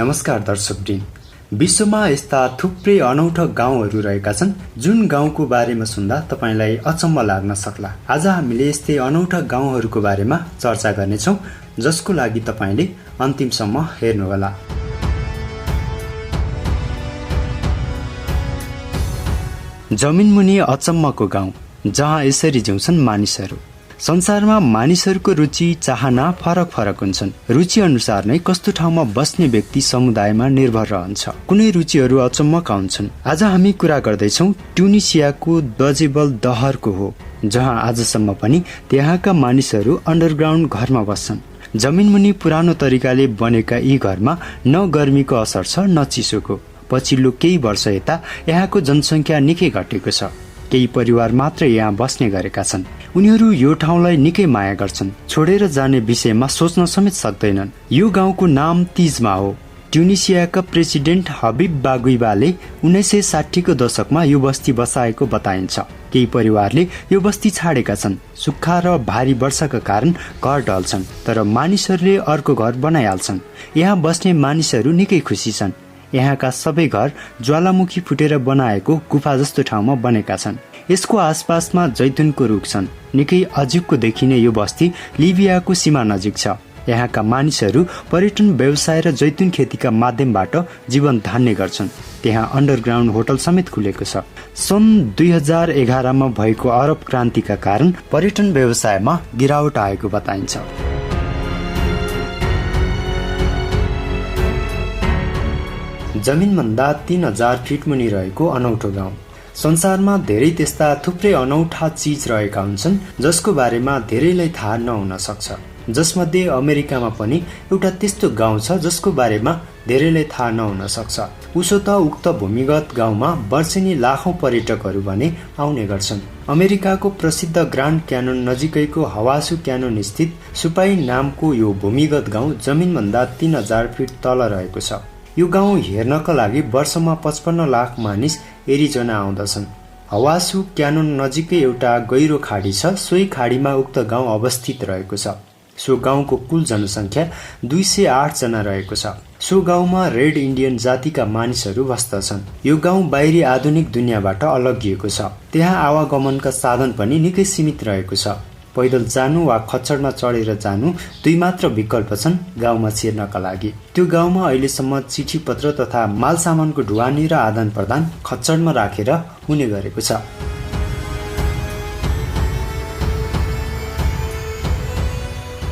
नमस्कार दर्शकवृन्द, विश्वमा यस्ता थुप्रै अनौठो गाउँहरू रहेका छन् जुन गाउँको बारेमा सुन्दा तपाईलाई अचम्म लाग्न सक्ला। आज हामीले यस्तै अनौठा गाउँहरूको बारेमा चर्चा गर्नेछौँ, जसको लागि तपाईले अन्तिमसम्म हेर्नुहोला। जमिनमुनि अचम्मको गाउँ, जहाँ यसरी जिउँछन् मानिसहरू। संसारमा मानिसहरूको रुचि चाहना फरक फरक हुन्छन्। रुचि अनुसार नै कस्तो ठाउँमा बस्ने व्यक्ति समुदायमा निर्भर रहन्छ। कुनै रुचिहरू अचम्मका हुन्छन्। आज हामी कुरा गर्दैछौँ ट्युनिसियाको दजेबल दहरको हो, जहाँ आजसम्म पनि त्यहाँका मानिसहरू अन्डरग्राउन्ड घरमा बस्छन्। जमिनमुनि पुरानो तरिकाले बनेका यी घरमा न गर्मीको असर छ न चिसोको। पछिल्लो केही वर्ष यता यहाँको जनसङ्ख्या निकै घटेको छ। केही परिवार मात्र यहाँ बस्ने गरेका छन्। उनीहरू यो ठाउँलाई निकै माया गर्छन्। छोडेर जाने विषयमा सोच्न समेत सक्दैनन्। यो गाउँको नाम तिजमा हो। ट्युनिसियाका प्रेसिडेन्ट हबिब बागुइबाले 1960 को दशकमा यो बस्ती बसाएको बताइन्छ। केही परिवारले यो बस्ती छाडेका छन्। सुक्खा र भारी वर्षाका कारण घर ढल्छन्, तर मानिसहरूले अर्को घर बनाइहाल्छन्। यहाँ बस्ने मानिसहरू निकै खुसी छन्। यहाँका सबै घर ज्वालामुखी फुटेर बनाएको गुफा जस्तो ठाउँमा बनेका छन्। यसको आसपासमा जैतुनको रुख छन्। निकै अजिबको देखिने यो बस्ती लिबियाको सीमा नजिक छ। यहाँका मानिसहरू पर्यटन व्यवसाय र जैतुन खेतीका माध्यमबाट जीवन धान्ने गर्छन्। त्यहाँ अन्डरग्राउन्ड होटल समेत खुलेको छ। सन् 2011 मा भएको अरब क्रान्तिका कारण पर्यटन व्यवसायमा गिरावट आएको बताइन्छ। जमिनभन्दा 3000 फिट मुनि रहेको अनौठो गाउँ। संसारमा धेरै त्यस्ता थुप्रै अनौठा चीज रहेका हुन्छन् जसको बारेमा धेरैलाई थाहा नहुन सक्छ। जसमध्ये अमेरिकामा पनि एउटा त्यस्तो गाउँ छ जसको बारेमा धेरैलाई थाहा नहुन सक्छ। उसो त उक्त भूमिगत गाउँमा वर्षेनी लाखौं पर्यटकहरू भने आउने गर्छन्। अमेरिकाको प्रसिद्ध ग्रान्ड क्यानोन नजिकैको हवासु क्यानोन स्थित सुपाई नामको यो भूमिगत गाउँ जमिनभन्दा 3000 फिट तल रहेको छ। यो गाउँ हेर्नका लागि वर्षमा 55 लाख मानिस एरिजोना आउँदछन्। हवासु क्यानोन नजिकै एउटा गहिरो खाडी छ। सोही खाडीमा उक्त गाउँ अवस्थित रहेको छ। सो गाउँको कुल जनसङ्ख्या 208 जना रहेको छ। सो गाउँमा रेड इन्डियन जातिका मानिसहरू बस्दछन्। यो गाउँ बाहिरी आधुनिक दुनियाँबाट अलगिएको छ। त्यहाँ आवागमनका साधन पनि निकै सीमित रहेको छ। पैदल जानु वा खच्चडमा चढेर जानु दुई मात्र विकल्प छन् गाउँमा छिर्नका लागि। त्यो गाउँमा अहिलेसम्म चिठी पत्र तथा माल सामानको ढुवानी र आदान प्रदान खच्चडमा राखेर हुने गरेको छ।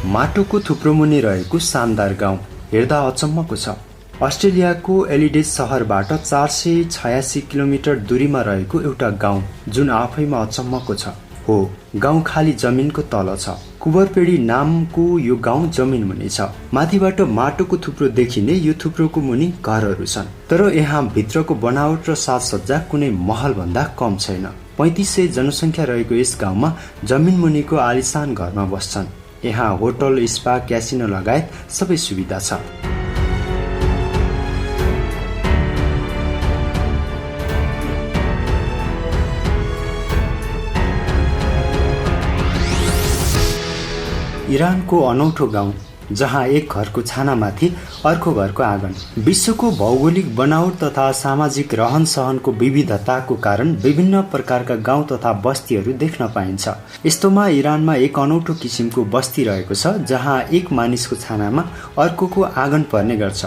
माटोको थुप्रो मुनि रहेको शानदार गाउँ हेर्दा अचम्मको छ। अस्ट्रेलियाको एलिडेज शहरबाट 486 किलोमिटर दूरीमा रहेको एउटा गाउँ जुन आफैमा अचम्मको छ। हो, गाउँ खाली जमिनको तल छ। कुबरपेडी नामको यो गाउँ जमिन मुनि छ। माथिबाट माटोको थुप्रो देखिने यो थुप्रोको मुनि घरहरू छन्। तर यहाँ भित्रको बनावट र साजसज्जा कुनै महल भन्दा कम छैन। 3500 जनसङ्ख्या रहेको यस गाउँमा जमिन मुनिको आलिशान घरमा बस्छन्। यहाँ होटल, स्पा, क्यासिनो लगायत सबै सुविधा छ। इरानको अनौठो गाउँ, जहाँ एक घरको छानामाथि अर्को घरको आँगन। विश्वको भौगोलिक बनावट तथा सामाजिक रहन सहनको विविधताको कारण विभिन्न प्रकारका गाउँ तथा बस्तीहरू देख्न पाइन्छ। यस्तोमा इरानमा एक अनौठो किसिमको बस्ती रहेको छ, जहाँ एक मानिसको छानामा अर्कोको आँगन पर्ने गर्छ।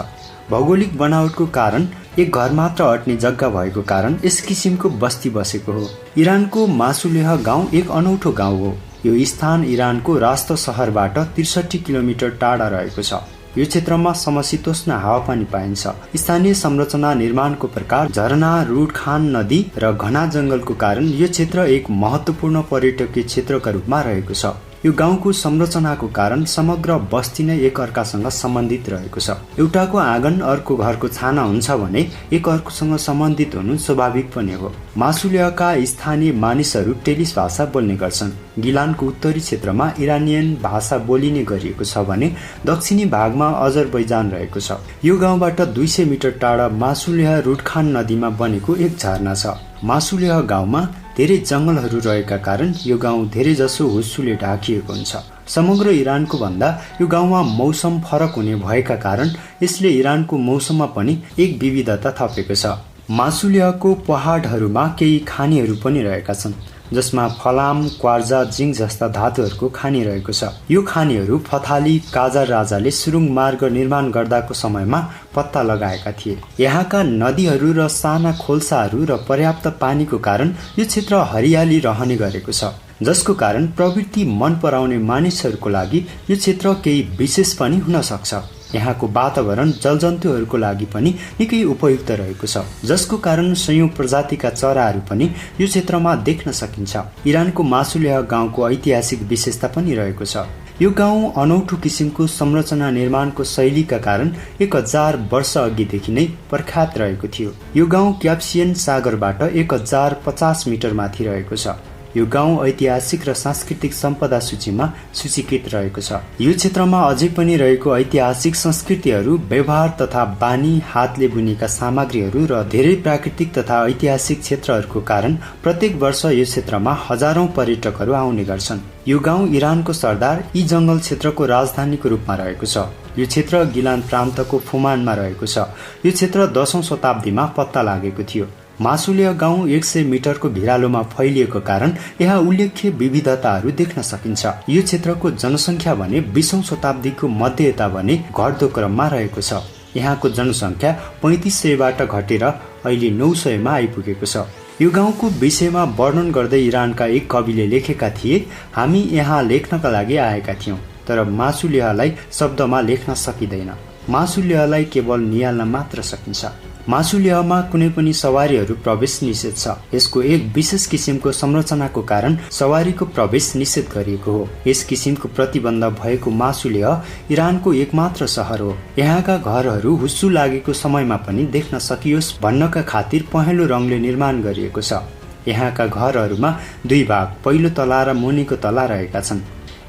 भौगोलिक बनावटको कारण एक घर मात्र अट्ने जग्गा भएको कारण यस किसिमको बस्ती बसेको हो। इरानको मासुलेह गाउँ एक अनौठो गाउँ हो। यो स्थान इरानको राष्ट्र शहरबाट 63 किलोमिटर टाढा रहेको छ। यो क्षेत्रमा समशीतोष्ण हावापानी पाइन्छ। स्थानीय संरचना निर्माणको प्रकार झरना, रुड, खान नदी र घना जंगलको कारण यो क्षेत्र एक महत्वपूर्ण पर्यटकीय क्षेत्रका रूपमा रहेको छ। यो गाउँको संरचनाको कारण समग्र बस्ती नै एक अर्कासँग सम्बन्धित रहेको छ। एउटाको आँगन अर्को घरको छाना हुन्छ भने एक अर्कोसँग सम्बन्धित हुनु स्वाभाविक पनि हो। मासुलियाका स्थानीय मानिसहरू टेलिस भाषा बोल्ने गर्छन्। गिलानको उत्तरी क्षेत्रमा इरानियन भाषा बोलिने गरिएको छ भने दक्षिणी भागमा अजरबैजान रहेको छ। यो गाउँबाट 200 मिटर टाढा मासुलिया रुडखान नदीमा बनेको एक झरना छ। मासुलिया गाउँमा धेरै जंगलहरू रहेका कारण यो गाउँ धेरै जसो हुस्सुले ढाकिएको हुन्छ। समग्र इरानको भन्दा यो गाउँमा मौसम फरक हुने भएका कारण यसले इरानको मौसममा पनि एक विविधता थपेको छ। मासुलियाको पहाडहरूमा केही खानीहरू पनि रहेका छन्, जसमा फलाम, क्वार्जा, जिङ्क जस्ता धातुहरूको खानी रहेको छ। यो खानीहरू फथाली काजार राजाले सुरुङ मार्ग निर्माण गर्दाको समयमा पत्ता लगाएका थिए। यहाँका नदीहरू र साना खोल्साहरू र पर्याप्त पानीको कारण यो क्षेत्र हरियाली रहने गरेको छ, जसको कारण प्रवृत्ति मन पराउने मानिसहरूको लागि यो क्षेत्र केही विशेष पनि हुन सक्छ। यहाँको वातावरण जलजन्तुहरूको लागि पनि निकै उपयुक्त रहेको छ, जसको कारण सयौं प्रजातिका चराहरू पनि यो क्षेत्रमा देख्न सकिन्छ। इरानको मासुलिया गाउँको ऐतिहासिक विशेषता पनि रहेको छ। यो गाउँ अनौठो किसिमको संरचना निर्माणको शैलीका कारण 1000 वर्ष अघिदेखि नै प्रख्यात रहेको थियो। यो गाउँ क्याप्सियन सागरबाट 1050 मिटर माथि रहेको छ। यो गाउँ ऐतिहासिक र सांस्कृतिक सम्पदा सूचीमा सूचीकृत रहेको छ। यो क्षेत्रमा अझै पनि रहेको ऐतिहासिक संस्कृतिहरू, व्यवहार तथा बानी, हातले बुनेका सामग्रीहरू र धेरै प्राकृतिक तथा ऐतिहासिक क्षेत्रहरूको कारण प्रत्येक वर्ष यो क्षेत्रमा हजारौं पर्यटकहरू आउने गर्छन्। यो गाउँ इरानको सरदार यी जंगल क्षेत्रको राजधानीको रूपमा रहेको छ। यो क्षेत्र गिलान प्रान्तको फुमानमा रहेको छ। यो क्षेत्र 10औं शताब्दीमा पत्ता लागेको थियो। मासुलिया गाउँ 100 मिटरको भिरालोमा फैलिएको कारण यहाँ उल्लेख्य विविधताहरू देख्न सकिन्छ। यो क्षेत्रको जनसङ्ख्या भने 20औं शताब्दीको मध्ययता भने घट्दो क्रममा रहेको छ। यहाँको जनसङ्ख्या 3500बाट घटेर अहिले 900मा आइपुगेको छ। यो गाउँको विषयमा वर्णन गर्दै इरानका एक कविले लेखेका थिए, हामी यहाँ लेख्नका लागि आएका थियौं, तर मासुलियालाई शब्दमा लेख्न सकिँदैन। मासुलियालाई केवल निहाल्न मात्र सकिन्छ। मासुलियामा कुनै पनि सवारीहरू प्रवेश निषेध छ। यसको एक विशेष किसिमको संरचनाको कारण सवारीको प्रवेश निषेध गरिएको हो। यस किसिमको प्रतिबन्ध भएको मासुलिया इरानको एकमात्र सहर हो। यहाँका घरहरू हुस्सु लागेको समयमा पनि देख्न सकियोस् भन्नका खातिर पहेँलो रङले निर्माण गरिएको छ। यहाँका घरहरूमा 2 भाग, पहिलो तला र मुनिको तला रहेका छन्।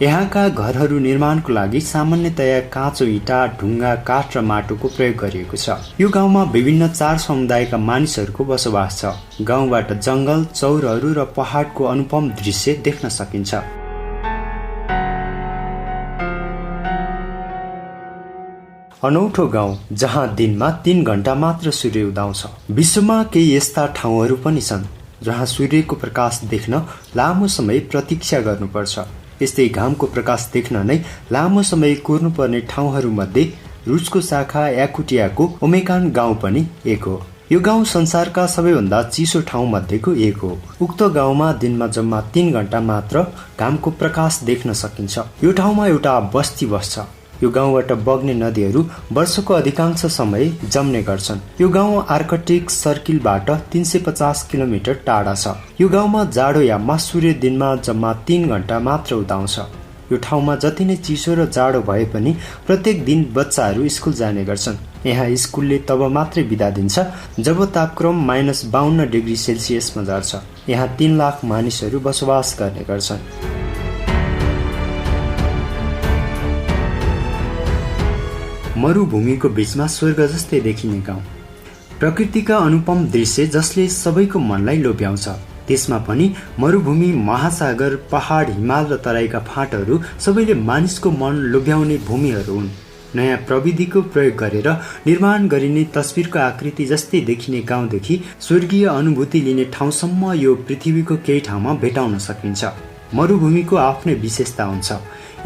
यहाँका घरहरू निर्माणको लागि सामान्यतया काँचो इँटा, ढुङ्गा, काठ र माटोको प्रयोग गरिएको छ। यो गाउँमा विभिन्न 4 समुदायका मानिसहरूको बसोबास छ। गाउँबाट जंगल, चौरहरू र पहाडको अनुपम दृश्य देख्न सकिन्छ। अनौठो गाउँ जहाँ दिनमा 3 घण्टा मात्र सूर्य उदाउँछ। विश्वमा केही यस्ता ठाउँहरू पनि छन् जहाँ सूर्यको प्रकाश देख्न लामो समय प्रतीक्षा गर्नुपर्छ। यस्तै घामको प्रकाश देख्न नै लामो समय कुर्नुपर्ने ठाउँहरूमध्ये रुसको शाखा याकुटियाको ओमेकान गाउँ पनि एक हो। यो गाउँ संसारका सबैभन्दा चिसो ठाउँ मध्येको एक हो। उक्त गाउँमा दिनमा जम्मा 3 घण्टा मात्र घामको प्रकाश देख्न सकिन्छ। यो ठाउँमा एउटा बस्ती बस्छ। यो गाउँबाट बग्ने नदीहरू वर्षको अधिकांश समय जम्ने गर्छन्। यो गाउँ आर्कटिक सर्किलबाट 350 किलोमिटर टाढा छ। यो गाउँमा जाडो याममा सूर्य दिनमा जम्मा 3 घण्टा मात्र उदाउँछ। यो ठाउँमा जति नै चिसो र जाडो भए पनि प्रत्येक दिन बच्चाहरू स्कुल जाने गर्छन्। यहाँ स्कुलले तब मात्रै बिदा दिन्छ जब तापक्रम -52 डिग्री सेल्सियसमा झर्छ। यहाँ 3 लाख मानिसहरू बसोबास गर्ने गर्छन्। मरुभूमिको बीचमा स्वर्ग जस्तै देखिने गाउँ। प्रकृतिका अनुपम दृश्य जसले सबैको मनलाई लोभ्याउँछ। त्यसमा पनि मरुभूमि, महासागर, पहाड, हिमाल र तराईका फाँटहरू सबैले मानिसको मन लोभ्याउने भूमिहरू हुन्। नयाँ प्रविधिको प्रयोग गरेर निर्माण गरिने तस्बिरको आकृति जस्तै देखिने गाउँदेखि स्वर्गीय अनुभूति लिने ठाउँसम्म यो पृथ्वीको केही ठाउँमा भेटाउन सकिन्छ। मरुभूमिको आफ्नै विशेषता हुन्छ।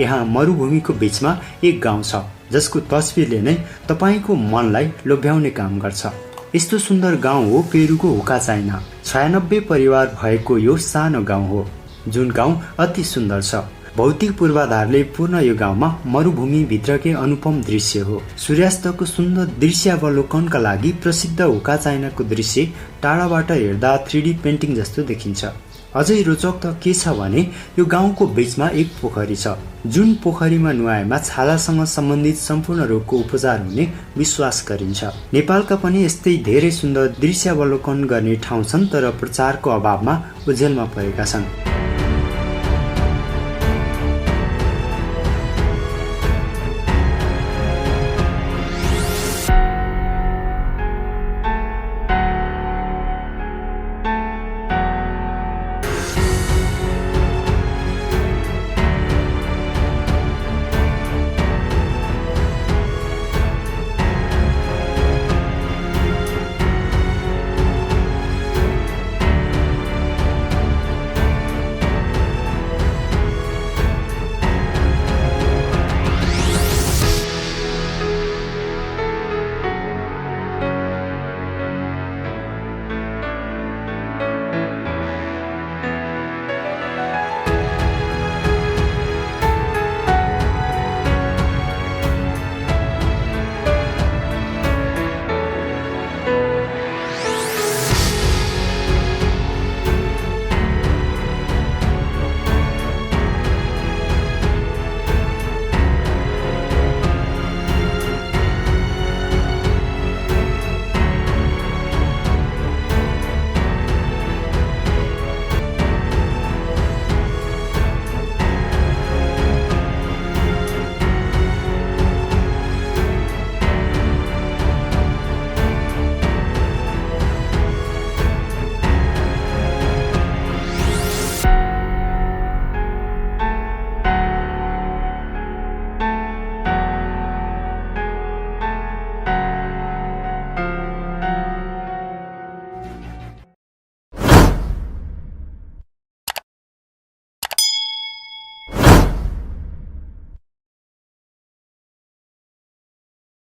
यहाँ मरुभूमिको बीचमा एक गाउँ छ जसको तस्बिरले नै तपाईको मनलाई लोभ्याउने काम गर्छ। यस्तो सुन्दर गाउँ हो पेरुको हुका चाइना। 96 परिवार भएको यो सानो गाउँ हो, जुन गाउँ अति सुन्दर छ। भौतिक पूर्वाधारले पूर्ण यो गाउँमा मरुभूमि भित्रकै अनुपम दृश्य हो। सूर्यास्तको सुन्दर दृश्यावलोकनका लागि प्रसिद्ध हुका चाइनाको दृश्य टाढाबाट हेर्दा 3D पेन्टिङ जस्तो देखिन्छ। अझै रोचक त के छ भने यो गाउँको बीचमा एक पोखरी छ, जुन पोखरीमा नुहाएमा छालासँग सम्बन्धित सम्पूर्ण रोगको उपचार हुने विश्वास गरिन्छ। नेपालका पनि यस्तै धेरै सुन्दर दृश्यावलोकन गर्ने ठाउँ छन्, तर प्रचारको अभावमा ओझेलमा परेका छन्।